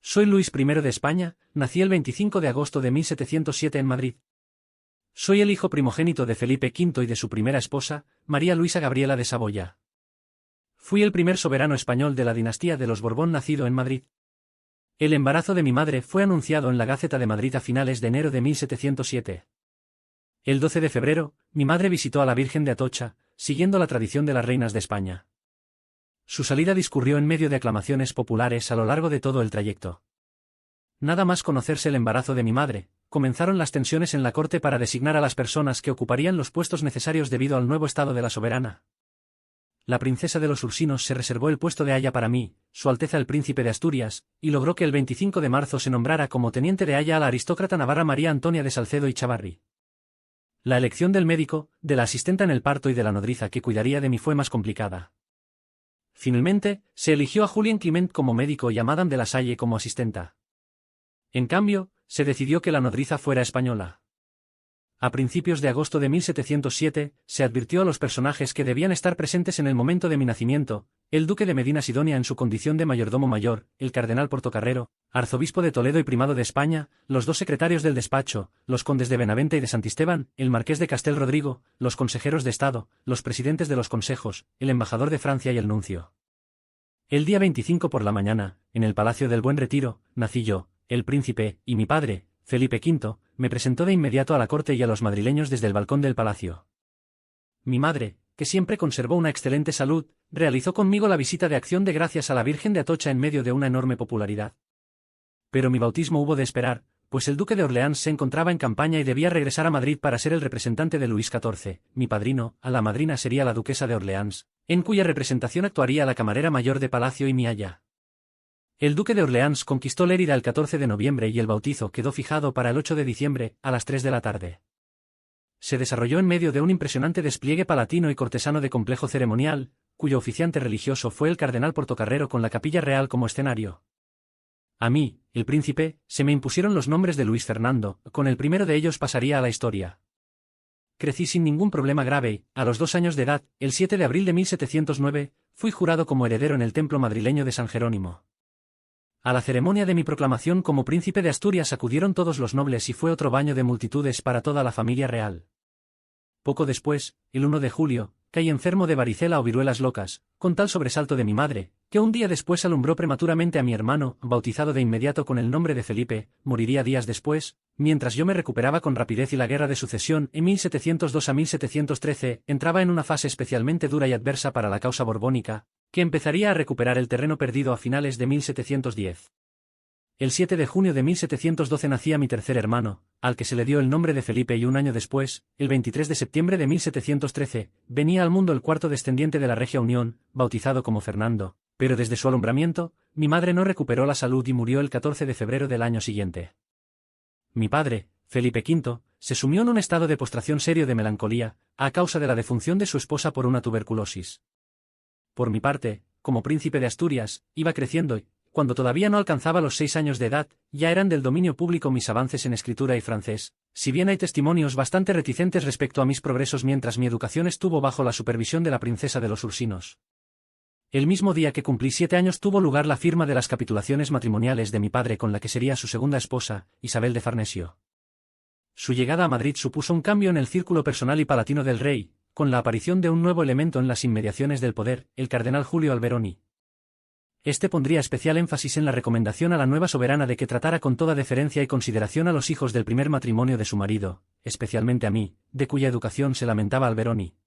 Soy Luis I de España, nací el 25 de agosto de 1707 en Madrid. Soy el hijo primogénito de Felipe V y de su primera esposa, María Luisa Gabriela de Saboya. Fui el primer soberano español de la dinastía de los Borbón nacido en Madrid. El embarazo de mi madre fue anunciado en la Gaceta de Madrid a finales de enero de 1707. El 12 de febrero, mi madre visitó a la Virgen de Atocha, siguiendo la tradición de las reinas de España. Su salida discurrió en medio de aclamaciones populares a lo largo de todo el trayecto. Nada más conocerse el embarazo de mi madre, comenzaron las tensiones en la corte para designar a las personas que ocuparían los puestos necesarios debido al nuevo estado de la soberana. La princesa de los Ursinos se reservó el puesto de aya para mí, Su Alteza el Príncipe de Asturias, y logró que el 25 de marzo se nombrara como teniente de aya a la aristócrata navarra María Antonia de Salcedo y Chavarri. La elección del médico, de la asistenta en el parto y de la nodriza que cuidaría de mí fue más complicada. Finalmente, se eligió a Julien Clement como médico y a Madame de la Salle como asistenta. En cambio, se decidió que la nodriza fuera española. A principios de agosto de 1707, se advirtió a los personajes que debían estar presentes en el momento de mi nacimiento: el duque de Medina Sidonia en su condición de mayordomo mayor, el cardenal Portocarrero, arzobispo de Toledo y primado de España, los dos secretarios del despacho, los condes de Benavente y de Santisteban, el marqués de Castel Rodrigo, los consejeros de Estado, los presidentes de los consejos, el embajador de Francia y el nuncio. El día 25 por la mañana, en el Palacio del Buen Retiro, nací yo, el príncipe, y mi padre, Felipe V, me presentó de inmediato a la corte y a los madrileños desde el balcón del palacio. Mi madre, que siempre conservó una excelente salud, realizó conmigo la visita de acción de gracias a la Virgen de Atocha en medio de una enorme popularidad. Pero mi bautismo hubo de esperar, pues el duque de Orleans se encontraba en campaña y debía regresar a Madrid para ser el representante de Luis XIV, mi padrino. A la madrina sería la duquesa de Orleans, en cuya representación actuaría la camarera mayor de palacio y mi aya. El duque de Orleans conquistó Lérida el 14 de noviembre y el bautizo quedó fijado para el 8 de diciembre, a las 3 de la tarde. Se desarrolló en medio de un impresionante despliegue palatino y cortesano de complejo ceremonial, cuyo oficiante religioso fue el cardenal Portocarrero con la capilla real como escenario. A mí, el príncipe, se me impusieron los nombres de Luis Fernando, con el primero de ellos pasaría a la historia. Crecí sin ningún problema grave y, a los 2 años de edad, el 7 de abril de 1709, fui jurado como heredero en el templo madrileño de San Jerónimo. A la ceremonia de mi proclamación como príncipe de Asturias acudieron todos los nobles y fue otro baño de multitudes para toda la familia real. Poco después, el 1 de julio, caí enfermo de varicela o viruelas locas, con tal sobresalto de mi madre, que un día después alumbró prematuramente a mi hermano, bautizado de inmediato con el nombre de Felipe, moriría días después, mientras yo me recuperaba con rapidez y la guerra de sucesión, en 1702 a 1713, entraba en una fase especialmente dura y adversa para la causa borbónica, que empezaría a recuperar el terreno perdido a finales de 1710. El 7 de junio de 1712 nacía mi tercer hermano, al que se le dio el nombre de Felipe, y un año después, el 23 de septiembre de 1713, venía al mundo el cuarto descendiente de la Regia Unión, bautizado como Fernando, pero desde su alumbramiento, mi madre no recuperó la salud y murió el 14 de febrero del año siguiente. Mi padre, Felipe V, se sumió en un estado de postración serio de melancolía, a causa de la defunción de su esposa por una tuberculosis. Por mi parte, como príncipe de Asturias, iba creciendo y, cuando todavía no alcanzaba los 6 años de edad, ya eran del dominio público mis avances en escritura y francés, si bien hay testimonios bastante reticentes respecto a mis progresos mientras mi educación estuvo bajo la supervisión de la princesa de los Ursinos. El mismo día que cumplí 7 años tuvo lugar la firma de las capitulaciones matrimoniales de mi padre con la que sería su segunda esposa, Isabel de Farnesio. Su llegada a Madrid supuso un cambio en el círculo personal y palatino del rey, con la aparición de un nuevo elemento en las inmediaciones del poder, el cardenal Julio Alberoni. Este pondría especial énfasis en la recomendación a la nueva soberana de que tratara con toda deferencia y consideración a los hijos del primer matrimonio de su marido, especialmente a mí, de cuya educación se lamentaba Alberoni.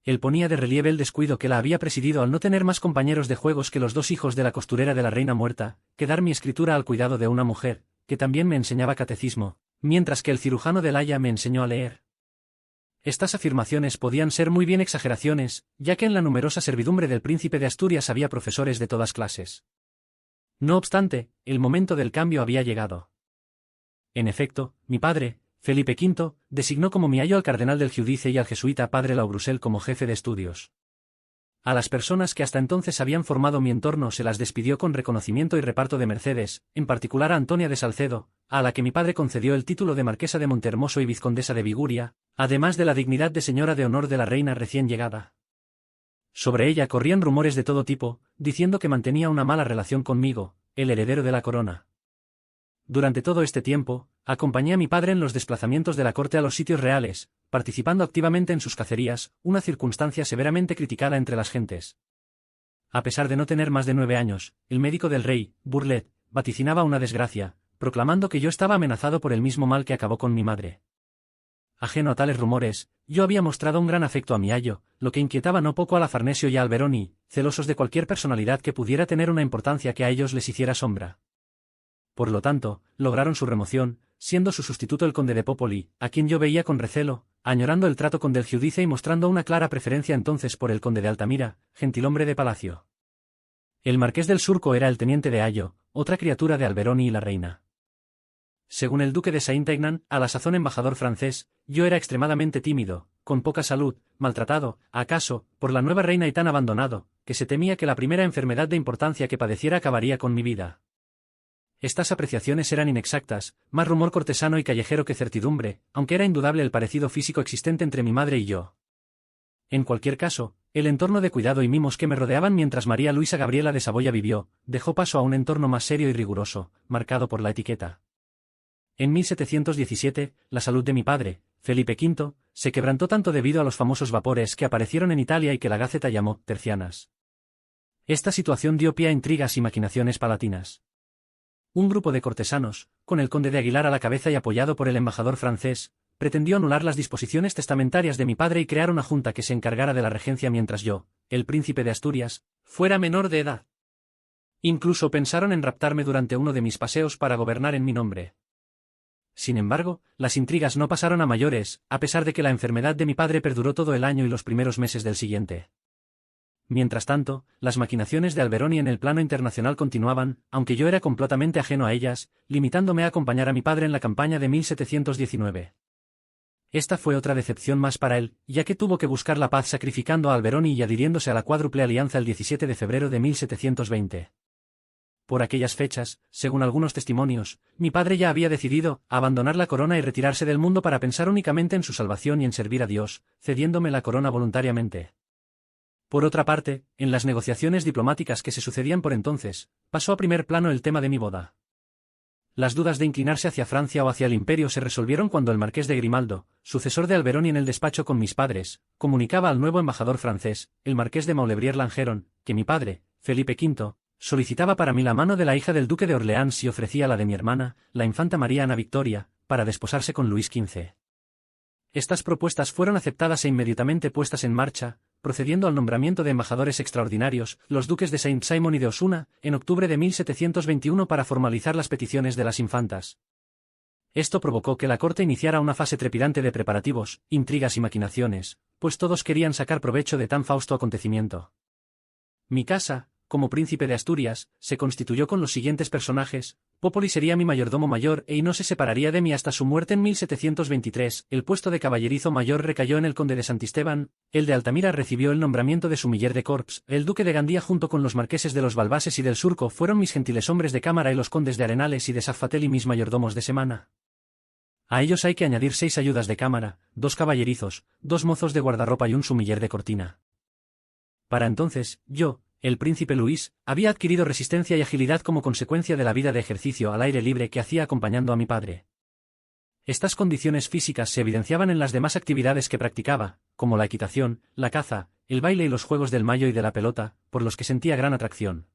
Él ponía de relieve el descuido que la había presidido al no tener más compañeros de juegos que los 2 hijos de la costurera de la reina muerta, que dar mi escritura al cuidado de una mujer, que también me enseñaba catecismo, mientras que el cirujano del Haya me enseñó a leer. Estas afirmaciones podían ser muy bien exageraciones, ya que en la numerosa servidumbre del príncipe de Asturias había profesores de todas clases. No obstante, el momento del cambio había llegado. En efecto, mi padre, Felipe V, designó como mi ayo al cardenal del Giudice y al jesuita padre Laurusel como jefe de estudios. A las personas que hasta entonces habían formado mi entorno se las despidió con reconocimiento y reparto de mercedes, en particular a Antonia de Salcedo, a la que mi padre concedió el título de marquesa de Montehermoso y vizcondesa de Viguria, además de la dignidad de señora de honor de la reina recién llegada. Sobre ella corrían rumores de todo tipo, diciendo que mantenía una mala relación conmigo, el heredero de la corona. Durante todo este tiempo, acompañé a mi padre en los desplazamientos de la corte a los sitios reales, participando activamente en sus cacerías, una circunstancia severamente criticada entre las gentes. A pesar de no tener más de 9 años, el médico del rey, Burlet, vaticinaba una desgracia, proclamando que yo estaba amenazado por el mismo mal que acabó con mi madre. Ajeno a tales rumores, yo había mostrado un gran afecto a mi ayo, lo que inquietaba no poco a la Farnesio y a Alberoni, celosos de cualquier personalidad que pudiera tener una importancia que a ellos les hiciera sombra. Por lo tanto, lograron su remoción, siendo su sustituto el conde de Popoli, a quien yo veía con recelo, añorando el trato con del Giudice y mostrando una clara preferencia entonces por el conde de Altamira, gentilhombre de palacio. El marqués del Surco era el teniente de Ayo, otra criatura de Alberoni y la reina. Según el duque de Saint-Aignan, a la sazón embajador francés, yo era extremadamente tímido, con poca salud, maltratado, acaso, por la nueva reina y tan abandonado, que se temía que la primera enfermedad de importancia que padeciera acabaría con mi vida. Estas apreciaciones eran inexactas, más rumor cortesano y callejero que certidumbre, aunque era indudable el parecido físico existente entre mi madre y yo. En cualquier caso, el entorno de cuidado y mimos que me rodeaban mientras María Luisa Gabriela de Saboya vivió, dejó paso a un entorno más serio y riguroso, marcado por la etiqueta. En 1717, la salud de mi padre, Felipe V, se quebrantó tanto debido a los famosos vapores que aparecieron en Italia y que la Gaceta llamó tercianas. Esta situación dio pie a intrigas y maquinaciones palatinas. Un grupo de cortesanos, con el conde de Aguilar a la cabeza y apoyado por el embajador francés, pretendió anular las disposiciones testamentarias de mi padre y crear una junta que se encargara de la regencia mientras yo, el príncipe de Asturias, fuera menor de edad. Incluso pensaron en raptarme durante uno de mis paseos para gobernar en mi nombre. Sin embargo, las intrigas no pasaron a mayores, a pesar de que la enfermedad de mi padre perduró todo el año y los primeros meses del siguiente. Mientras tanto, las maquinaciones de Alberoni en el plano internacional continuaban, aunque yo era completamente ajeno a ellas, limitándome a acompañar a mi padre en la campaña de 1719. Esta fue otra decepción más para él, ya que tuvo que buscar la paz sacrificando a Alberoni y adhiriéndose a la Cuádruple Alianza el 17 de febrero de 1720. Por aquellas fechas, según algunos testimonios, mi padre ya había decidido abandonar la corona y retirarse del mundo para pensar únicamente en su salvación y en servir a Dios, cediéndome la corona voluntariamente. Por otra parte, en las negociaciones diplomáticas que se sucedían por entonces, pasó a primer plano el tema de mi boda. Las dudas de inclinarse hacia Francia o hacia el Imperio se resolvieron cuando el marqués de Grimaldo, sucesor de Alberoni en el despacho con mis padres, comunicaba al nuevo embajador francés, el marqués de Maulevrier-Langeron, que mi padre, Felipe V, solicitaba para mí la mano de la hija del duque de Orleans y ofrecía la de mi hermana, la infanta María Ana Victoria, para desposarse con Luis XV. Estas propuestas fueron aceptadas e inmediatamente puestas en marcha, procediendo al nombramiento de embajadores extraordinarios, los duques de Saint-Simon y de Osuna, en octubre de 1721 para formalizar las peticiones de las infantas. Esto provocó que la corte iniciara una fase trepidante de preparativos, intrigas y maquinaciones, pues todos querían sacar provecho de tan fausto acontecimiento. Mi casa, como príncipe de Asturias, se constituyó con los siguientes personajes. Popoli sería mi mayordomo mayor y no se separaría de mí hasta su muerte en 1723, el puesto de caballerizo mayor recayó en el conde de Santisteban, el de Altamira recibió el nombramiento de sumiller de corps, el duque de Gandía junto con los marqueses de los Balbases y del Surco fueron mis gentiles hombres de cámara y los condes de Arenales y de Saffatel y mis mayordomos de semana. A ellos hay que añadir 6 ayudas de cámara, 2 caballerizos, 2 mozos de guardarropa y un sumiller de cortina. Para entonces, yo, el príncipe Luis, había adquirido resistencia y agilidad como consecuencia de la vida de ejercicio al aire libre que hacía acompañando a mi padre. Estas condiciones físicas se evidenciaban en las demás actividades que practicaba, como la equitación, la caza, el baile y los juegos del mayo y de la pelota, por los que sentía gran atracción.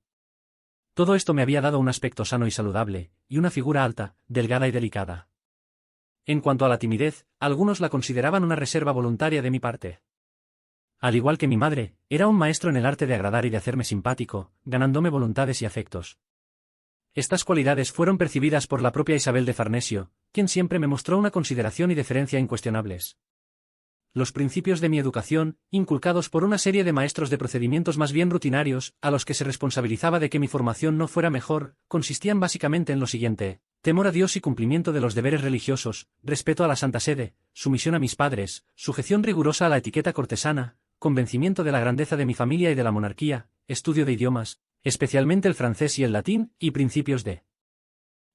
Todo esto me había dado un aspecto sano y saludable, y una figura alta, delgada y delicada. En cuanto a la timidez, algunos la consideraban una reserva voluntaria de mi parte. Al igual que mi madre, era un maestro en el arte de agradar y de hacerme simpático, ganándome voluntades y afectos. Estas cualidades fueron percibidas por la propia Isabel de Farnesio, quien siempre me mostró una consideración y deferencia incuestionables. Los principios de mi educación, inculcados por una serie de maestros de procedimientos más bien rutinarios, a los que se responsabilizaba de que mi formación no fuera mejor, consistían básicamente en lo siguiente: temor a Dios y cumplimiento de los deberes religiosos, respeto a la Santa Sede, sumisión a mis padres, sujeción rigurosa a la etiqueta cortesana, convencimiento de la grandeza de mi familia y de la monarquía, estudio de idiomas, especialmente el francés y el latín, y principios de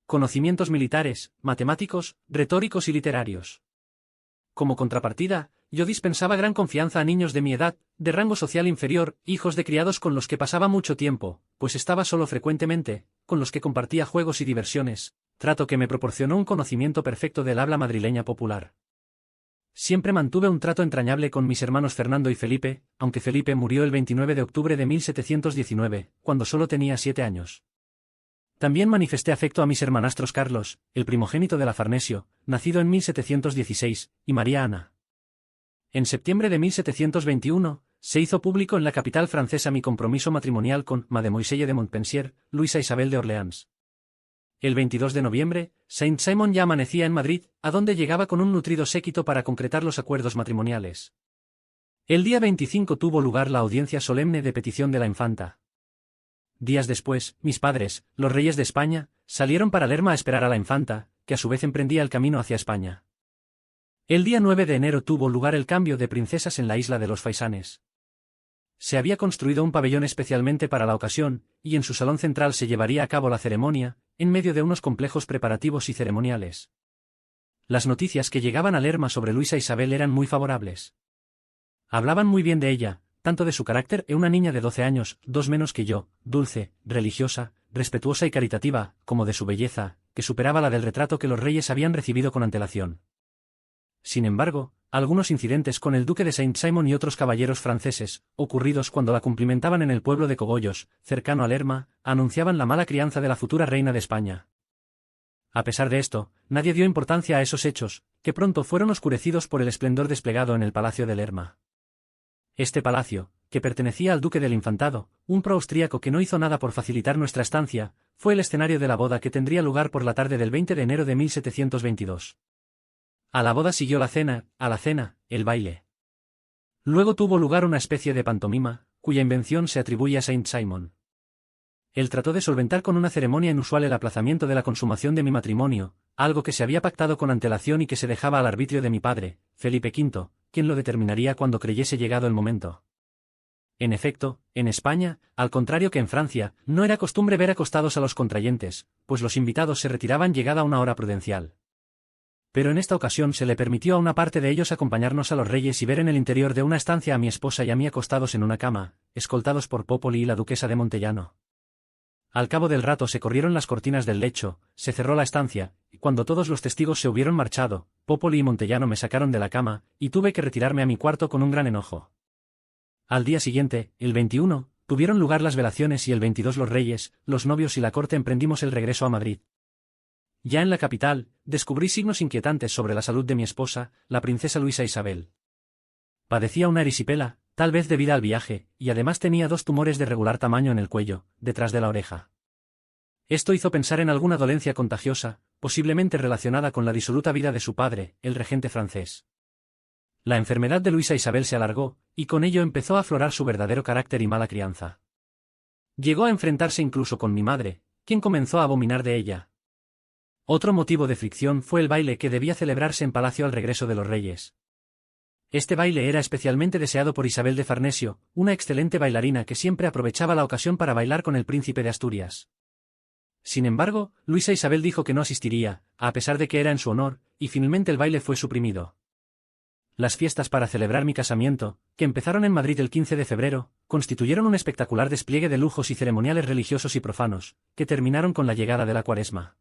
conocimientos militares, matemáticos, retóricos y literarios. Como contrapartida, yo dispensaba gran confianza a niños de mi edad, de rango social inferior, hijos de criados con los que pasaba mucho tiempo, pues estaba solo frecuentemente, con los que compartía juegos y diversiones, trato que me proporcionó un conocimiento perfecto del habla madrileña popular. Siempre mantuve un trato entrañable con mis hermanos Fernando y Felipe, aunque Felipe murió el 29 de octubre de 1719, cuando solo tenía 7 años. También manifesté afecto a mis hermanastros Carlos, el primogénito de la Farnesio, nacido en 1716, y María Ana. En septiembre de 1721, se hizo público en la capital francesa mi compromiso matrimonial con Mademoiselle de Montpensier, Luisa Isabel de Orleans. El 22 de noviembre, Saint-Simon ya amanecía en Madrid, a donde llegaba con un nutrido séquito para concretar los acuerdos matrimoniales. El día 25 tuvo lugar la audiencia solemne de petición de la infanta. Días después, mis padres, los reyes de España, salieron para Lerma a esperar a la infanta, que a su vez emprendía el camino hacia España. El día 9 de enero tuvo lugar el cambio de princesas en la isla de los Faisanes. Se había construido un pabellón especialmente para la ocasión, y en su salón central se llevaría a cabo la ceremonia, en medio de unos complejos preparativos y ceremoniales. Las noticias que llegaban a Lerma sobre Luisa Isabel eran muy favorables. Hablaban muy bien de ella, tanto de su carácter, una niña de 12 años, 2 menos que yo, dulce, religiosa, respetuosa y caritativa, como de su belleza, que superaba la del retrato que los reyes habían recibido con antelación. Sin embargo, algunos incidentes con el duque de Saint-Simon y otros caballeros franceses, ocurridos cuando la cumplimentaban en el pueblo de Cogollos, cercano a Lerma, anunciaban la mala crianza de la futura reina de España. A pesar de esto, nadie dio importancia a esos hechos, que pronto fueron oscurecidos por el esplendor desplegado en el palacio de Lerma. Este palacio, que pertenecía al duque del Infantado, un proaustríaco que no hizo nada por facilitar nuestra estancia, fue el escenario de la boda que tendría lugar por la tarde del 20 de enero de 1722. A la boda siguió la cena, a la cena, el baile. Luego tuvo lugar una especie de pantomima, cuya invención se atribuye a Saint-Simon. Él trató de solventar con una ceremonia inusual el aplazamiento de la consumación de mi matrimonio, algo que se había pactado con antelación y que se dejaba al arbitrio de mi padre, Felipe V, quien lo determinaría cuando creyese llegado el momento. En efecto, en España, al contrario que en Francia, no era costumbre ver acostados a los contrayentes, pues los invitados se retiraban llegada una hora prudencial. Pero en esta ocasión se le permitió a una parte de ellos acompañarnos a los reyes y ver en el interior de una estancia a mi esposa y a mí acostados en una cama, escoltados por Popoli y la duquesa de Montellano. Al cabo del rato se corrieron las cortinas del lecho, se cerró la estancia, y cuando todos los testigos se hubieron marchado, Popoli y Montellano me sacaron de la cama, y tuve que retirarme a mi cuarto con un gran enojo. Al día siguiente, el 21, tuvieron lugar las velaciones y el 22 los reyes, los novios y la corte emprendimos el regreso a Madrid. Ya en la capital, descubrí signos inquietantes sobre la salud de mi esposa, la princesa Luisa Isabel. Padecía una erisipela, tal vez debida al viaje, y además tenía 2 tumores de regular tamaño en el cuello, detrás de la oreja. Esto hizo pensar en alguna dolencia contagiosa, posiblemente relacionada con la disoluta vida de su padre, el regente francés. La enfermedad de Luisa Isabel se alargó, y con ello empezó a aflorar su verdadero carácter y mala crianza. Llegó a enfrentarse incluso con mi madre, quien comenzó a abominar de ella. Otro motivo de fricción fue el baile que debía celebrarse en palacio al regreso de los reyes. Este baile era especialmente deseado por Isabel de Farnesio, una excelente bailarina que siempre aprovechaba la ocasión para bailar con el príncipe de Asturias. Sin embargo, Luisa Isabel dijo que no asistiría, a pesar de que era en su honor, y finalmente el baile fue suprimido. Las fiestas para celebrar mi casamiento, que empezaron en Madrid el 15 de febrero, constituyeron un espectacular despliegue de lujos y ceremoniales religiosos y profanos, que terminaron con la llegada de la Cuaresma.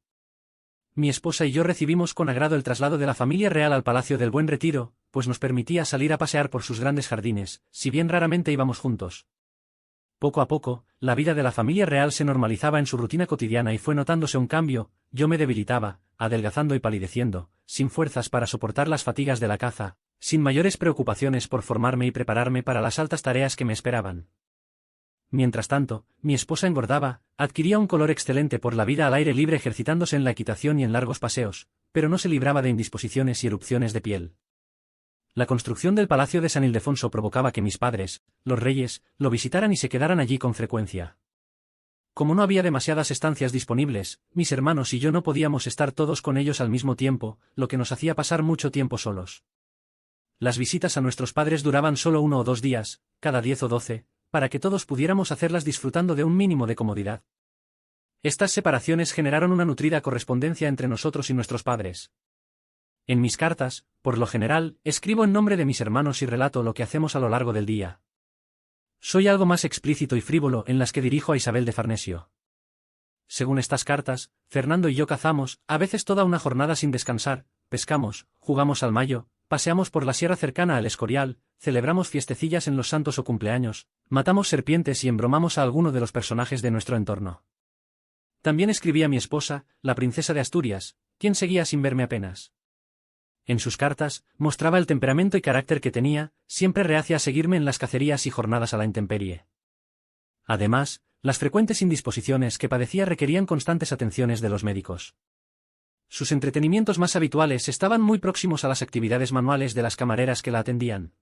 Mi esposa y yo recibimos con agrado el traslado de la familia real al Palacio del Buen Retiro, pues nos permitía salir a pasear por sus grandes jardines, si bien raramente íbamos juntos. Poco a poco, la vida de la familia real se normalizaba en su rutina cotidiana y fue notándose un cambio. Yo me debilitaba, adelgazando y palideciendo, sin fuerzas para soportar las fatigas de la caza, sin mayores preocupaciones por formarme y prepararme para las altas tareas que me esperaban. Mientras tanto, mi esposa engordaba, adquiría un color excelente por la vida al aire libre ejercitándose en la equitación y en largos paseos, pero no se libraba de indisposiciones y erupciones de piel. La construcción del Palacio de San Ildefonso provocaba que mis padres, los reyes, lo visitaran y se quedaran allí con frecuencia. Como no había demasiadas estancias disponibles, mis hermanos y yo no podíamos estar todos con ellos al mismo tiempo, lo que nos hacía pasar mucho tiempo solos. Las visitas a nuestros padres duraban solo 1 o 2 días, cada 10 o 12, para que todos pudiéramos hacerlas disfrutando de un mínimo de comodidad. Estas separaciones generaron una nutrida correspondencia entre nosotros y nuestros padres. En mis cartas, por lo general, escribo en nombre de mis hermanos y relato lo que hacemos a lo largo del día. Soy algo más explícito y frívolo en las que dirijo a Isabel de Farnesio. Según estas cartas, Fernando y yo cazamos, a veces toda una jornada sin descansar, pescamos, jugamos al mayo, paseamos por la sierra cercana al Escorial, celebramos fiestecillas en los santos o cumpleaños, matamos serpientes y embromamos a alguno de los personajes de nuestro entorno. También escribí a mi esposa, la princesa de Asturias, quien seguía sin verme apenas. En sus cartas, mostraba el temperamento y carácter que tenía, siempre reacia a seguirme en las cacerías y jornadas a la intemperie. Además, las frecuentes indisposiciones que padecía requerían constantes atenciones de los médicos. Sus entretenimientos más habituales estaban muy próximos a las actividades manuales de las camareras que la atendían.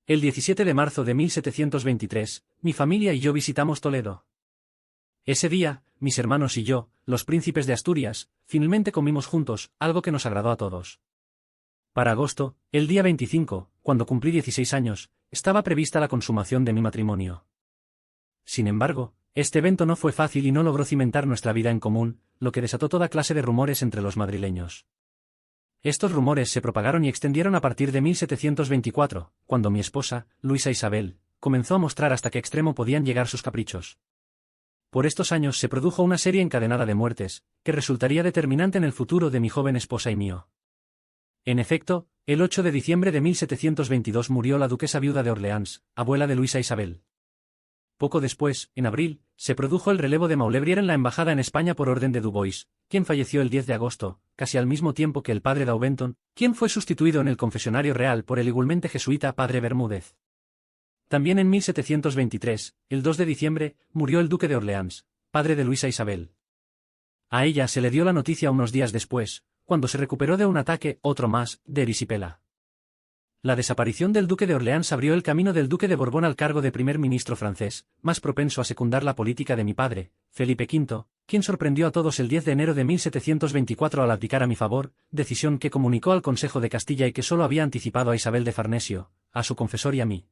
El 17 de marzo de 1723, mi familia y yo visitamos Toledo. Ese día, mis hermanos y yo, los príncipes de Asturias, finalmente comimos juntos, algo que nos agradó a todos. Para agosto, el día 25, cuando cumplí 16 años, estaba prevista la consumación de mi matrimonio. Sin embargo, este evento no fue fácil y no logró cimentar nuestra vida en común, lo que desató toda clase de rumores entre los madrileños. Estos rumores se propagaron y extendieron a partir de 1724, cuando mi esposa, Luisa Isabel, comenzó a mostrar hasta qué extremo podían llegar sus caprichos. Por estos años se produjo una serie encadenada de muertes, que resultaría determinante en el futuro de mi joven esposa y mío. En efecto, el 8 de diciembre de 1722 murió la duquesa viuda de Orleans, abuela de Luisa Isabel. Poco después, en abril, se produjo el relevo de Maulevrier en la embajada en España por orden de Dubois, quien falleció el 10 de agosto, casi al mismo tiempo que el padre Daubenton, quien fue sustituido en el confesionario real por el igualmente jesuita padre Bermúdez. También en 1723, el 2 de diciembre, murió el duque de Orleans, padre de Luisa Isabel. A ella se le dio la noticia unos días después, cuando se recuperó de un ataque, otro más, de erisipela. La desaparición del duque de Orleans abrió el camino del duque de Borbón al cargo de primer ministro francés, más propenso a secundar la política de mi padre, Felipe V, quien sorprendió a todos el 10 de enero de 1724 al abdicar a mi favor, decisión que comunicó al Consejo de Castilla y que solo había anticipado a Isabel de Farnesio, a su confesor y a mí.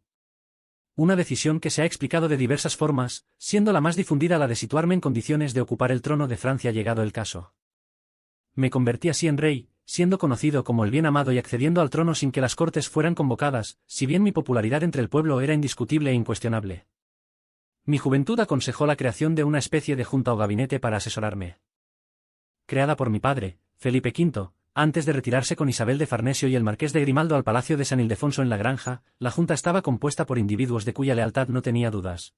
Una decisión que se ha explicado de diversas formas, siendo la más difundida la de situarme en condiciones de ocupar el trono de Francia llegado el caso. Me convertí así en rey, siendo conocido como el bien amado y accediendo al trono sin que las cortes fueran convocadas, si bien mi popularidad entre el pueblo era indiscutible e incuestionable. Mi juventud aconsejó la creación de una especie de junta o gabinete para asesorarme. Creada por mi padre, Felipe V, antes de retirarse con Isabel de Farnesio y el marqués de Grimaldo al palacio de San Ildefonso en la Granja, la junta estaba compuesta por individuos de cuya lealtad no tenía dudas.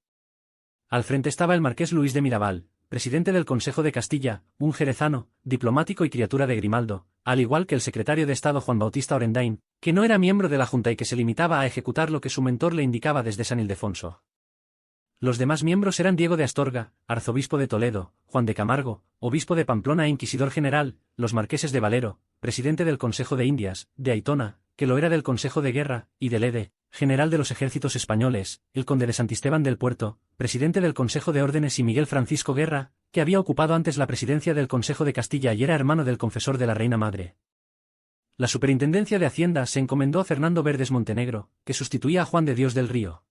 Al frente estaba el marqués Luis de Mirabal, presidente del Consejo de Castilla, un jerezano, diplomático y criatura de Grimaldo, al igual que el secretario de Estado Juan Bautista Orendain, que no era miembro de la Junta y que se limitaba a ejecutar lo que su mentor le indicaba desde San Ildefonso. Los demás miembros eran Diego de Astorga, arzobispo de Toledo, Juan de Camargo, obispo de Pamplona e inquisidor general, los marqueses de Valero, presidente del Consejo de Indias, de Aitona, que lo era del Consejo de Guerra, y de Lede, general de los ejércitos españoles, el conde de Santisteban del Puerto, presidente del Consejo de Órdenes y Miguel Francisco Guerra, que había ocupado antes la presidencia del Consejo de Castilla y era hermano del confesor de la Reina Madre. La superintendencia de Hacienda se encomendó a Fernando Verdes Montenegro, que sustituía a Juan de Dios del Río.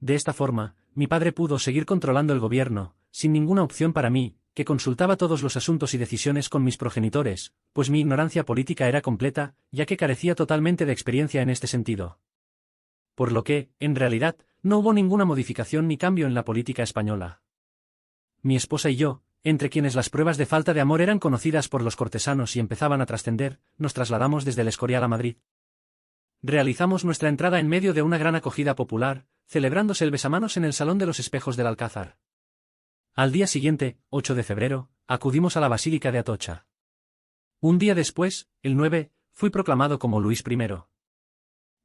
De esta forma, mi padre pudo seguir controlando el gobierno, sin ninguna opción para mí, que consultaba todos los asuntos y decisiones con mis progenitores, pues mi ignorancia política era completa, ya que carecía totalmente de experiencia en este sentido. Por lo que, en realidad, no hubo ninguna modificación ni cambio en la política española. Mi esposa y yo, entre quienes las pruebas de falta de amor eran conocidas por los cortesanos y empezaban a trascender, nos trasladamos desde el Escorial a Madrid. Realizamos nuestra entrada en medio de una gran acogida popular, celebrándose el besamanos en el Salón de los Espejos del Alcázar. Al día siguiente, 8 de febrero, acudimos a la Basílica de Atocha. Un día después, el 9, fui proclamado como Luis I.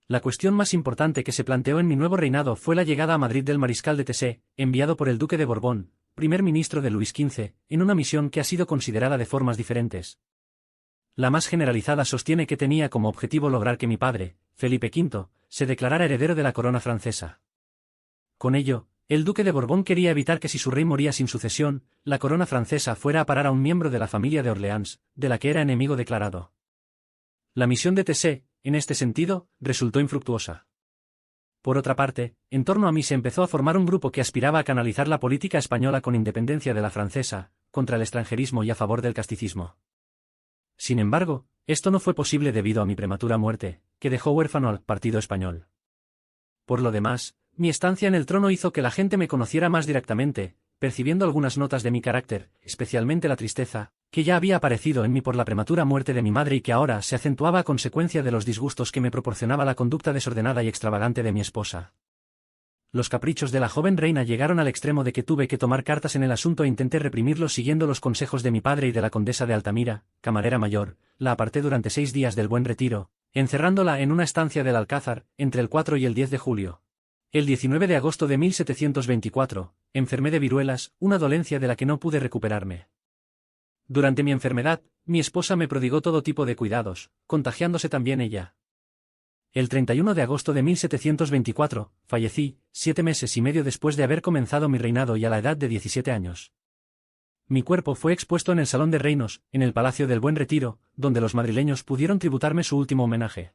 La cuestión más importante que se planteó en mi nuevo reinado fue la llegada a Madrid del mariscal de Tessé, enviado por el duque de Borbón, primer ministro de Luis XV, en una misión que ha sido considerada de formas diferentes. La más generalizada sostiene que tenía como objetivo lograr que mi padre, Felipe V, se declarara heredero de la corona francesa. Con ello, el duque de Borbón quería evitar que si su rey moría sin sucesión, la corona francesa fuera a parar a un miembro de la familia de Orleans, de la que era enemigo declarado. La misión de Tessé, en este sentido, resultó infructuosa. Por otra parte, en torno a mí se empezó a formar un grupo que aspiraba a canalizar la política española con independencia de la francesa, contra el extranjerismo y a favor del casticismo. Sin embargo, Esto no fue posible debido a mi prematura muerte, que dejó huérfano al partido español. Por lo demás, mi estancia en el trono hizo que la gente me conociera más directamente, percibiendo algunas notas de mi carácter, especialmente la tristeza, que ya había aparecido en mí por la prematura muerte de mi madre y que ahora se acentuaba a consecuencia de los disgustos que me proporcionaba la conducta desordenada y extravagante de mi esposa. Los caprichos de la joven reina llegaron al extremo de que tuve que tomar cartas en el asunto e intenté reprimirlos siguiendo los consejos de mi padre y de la condesa de Altamira, camarera mayor. La aparté durante 6 días del Buen Retiro, encerrándola en una estancia del Alcázar, entre el 4 y el 10 de julio. El 19 de agosto de 1724, enfermé de viruelas, una dolencia de la que no pude recuperarme. Durante mi enfermedad, mi esposa me prodigó todo tipo de cuidados, contagiándose también ella. El 31 de agosto de 1724, fallecí, 7 meses y medio después de haber comenzado mi reinado y a la edad de 17 años. Mi cuerpo fue expuesto en el Salón de Reinos, en el Palacio del Buen Retiro, donde los madrileños pudieron tributarme su último homenaje.